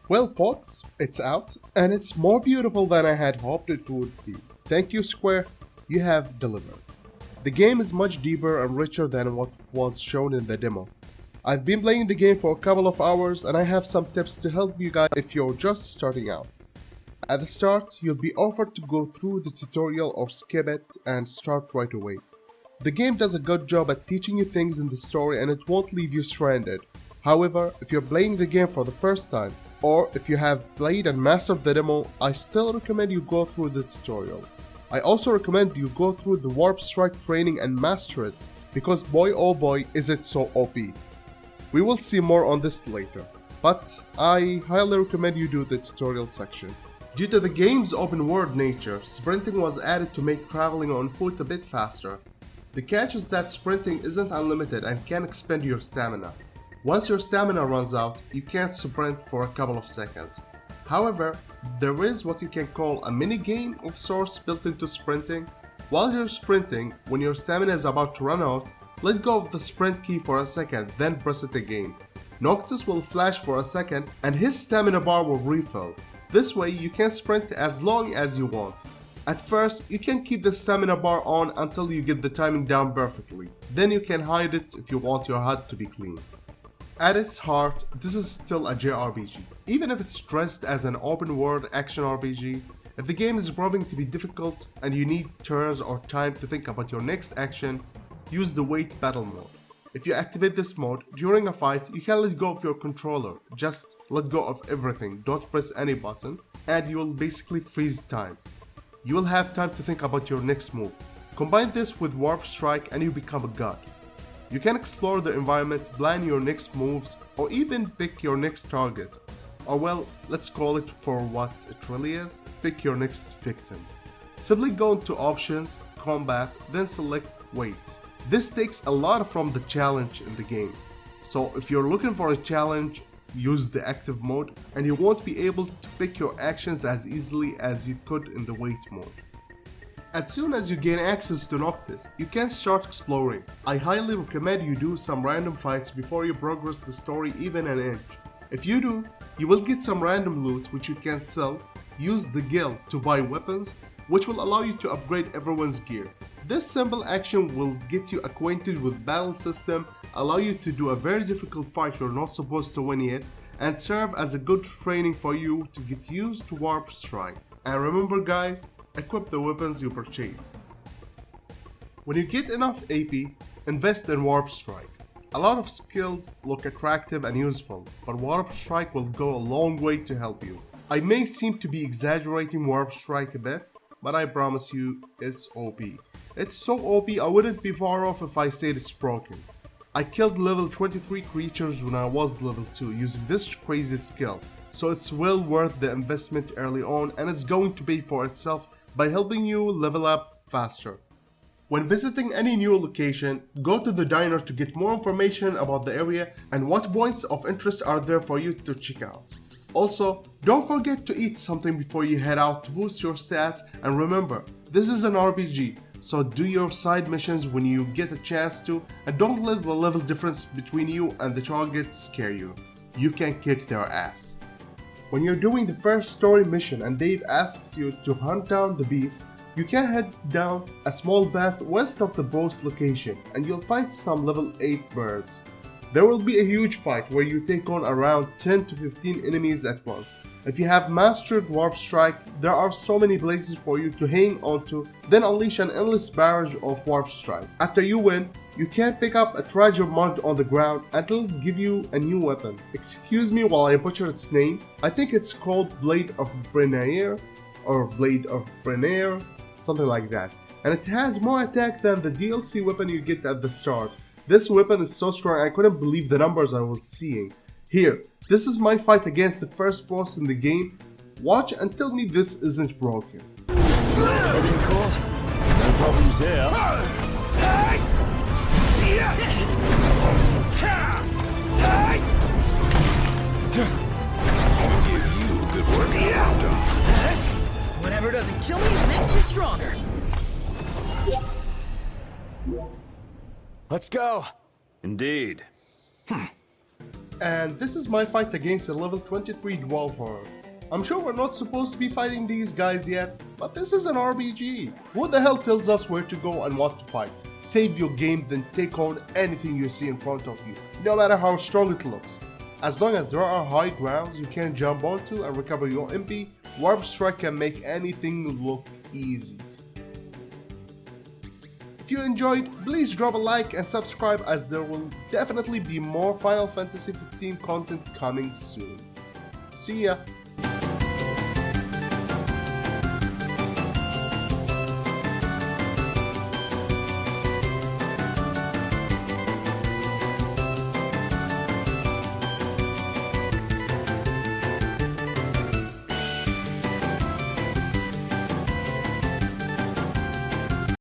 Well, folks, it's out, and it's more beautiful than I had hoped it would be. Thank you, Square. You have delivered. The game is much deeper and richer than what was shown in the demo. I've been playing the game for a couple of hours, and I have some tips to help you guys if you're just starting out. At the start, you'll be offered to go through the tutorial or skip it and start right away. The game does a good job at teaching you things in the story and it won't leave you stranded. However, if you're playing the game for the first time, or if you have played and mastered the demo, I still recommend you go through the tutorial. I also recommend you go through the Warp Strike training and master it, because boy oh boy is it so OP. We will see more on this later, but I highly recommend you do the tutorial section. Due to the game's open world nature, sprinting was added to make traveling on foot a bit faster. The catch is that sprinting isn't unlimited and can expend your stamina. Once your stamina runs out, you can't sprint for a couple of seconds. However, there is what you can call a mini game of sorts built into sprinting. While you're sprinting, when your stamina is about to run out, let go of the sprint key for a second, then press it again. Noctis will flash for a second and his stamina bar will refill. This way you can sprint as long as you want. At first, you can keep the stamina bar on until you get the timing down perfectly. Then you can hide it if you want your HUD to be clean. At its heart, this is still a JRPG. Even if it's dressed as an open world action RPG, if the game is proving to be difficult and you need turns or time to think about your next action, use the wait battle mode. If you activate this mode, during a fight, you can let go of your controller. Just let go of everything, don't press any button, and you will basically freeze time. You will have time to think about your next move. Combine this with Warp Strike and you become a god. You can explore the environment, plan your next moves, or even pick your next target. Or well, let's call it for what it really is, pick your next victim. Simply go into Options, Combat, then select Wait. This takes a lot from the challenge in the game. So if you're looking for a challenge, use the active mode and you won't be able to pick your actions as easily as you could in the wait mode. As soon as you gain access to Noctis, you can start exploring. I highly recommend you do some random fights before you progress the story even an inch. If you do, you will get some random loot which you can sell, use the guild to buy weapons, which will allow you to upgrade everyone's gear. This simple action will get you acquainted with battle system, allow you to do a very difficult fight you're not supposed to win yet, and serve as a good training for you to get used to Warp Strike. And remember guys, equip the weapons you purchase. When you get enough AP, invest in Warp Strike. A lot of skills look attractive and useful, but Warp Strike will go a long way to help you. I may seem to be exaggerating Warp Strike a bit, but I promise you it's OP. It's so OP I wouldn't be far off if I said it's broken. I killed level 23 creatures when I was level 2 using this crazy skill, so it's well worth the investment early on and it's going to pay for itself by helping you level up faster. When visiting any new location, go to the diner to get more information about the area and what points of interest are there for you to check out. Also, don't forget to eat something before you head out to boost your stats, and remember, this is an RPG, so do your side missions when you get a chance to, and don't let the level difference between you and the target scare you. You can kick their ass. When you're doing the first story mission and Dave asks you to hunt down the beast, you can head down a small path west of the boss location and you'll find some level 8 birds. There will be a huge fight where you take on around 10 to 15 enemies at once. If you have mastered Warp Strike, there are so many places for you to hang onto, then unleash an endless barrage of Warp Strike. After you win, you can pick up a treasure marked on the ground and it'll give you a new weapon. Excuse me while I butcher its name. I think it's called Blade of Brenair or Blade of Brenair, something like that. And it has more attack than the DLC weapon you get at the start. This weapon is so strong I couldn't believe the numbers I was seeing. Here, this is my fight against the first boss in the game. Watch and tell me this isn't broken. Everything cool? No problems here. Should give you a good workout. Whatever doesn't kill me makes me stronger. Let's go. Indeed. And this is my fight against a level 23 developer. I'm sure we're not supposed to be fighting these guys yet, but this is an RPG. Who the hell tells us where to go and what to fight? Save your game, then take on anything you see in front of you, no matter how strong it looks. As long as there are high grounds you can jump onto and recover your MP, Warp Strike can make anything look easy. If you enjoyed, please drop a like and subscribe, as there will definitely be more Final Fantasy XV content coming soon. See ya!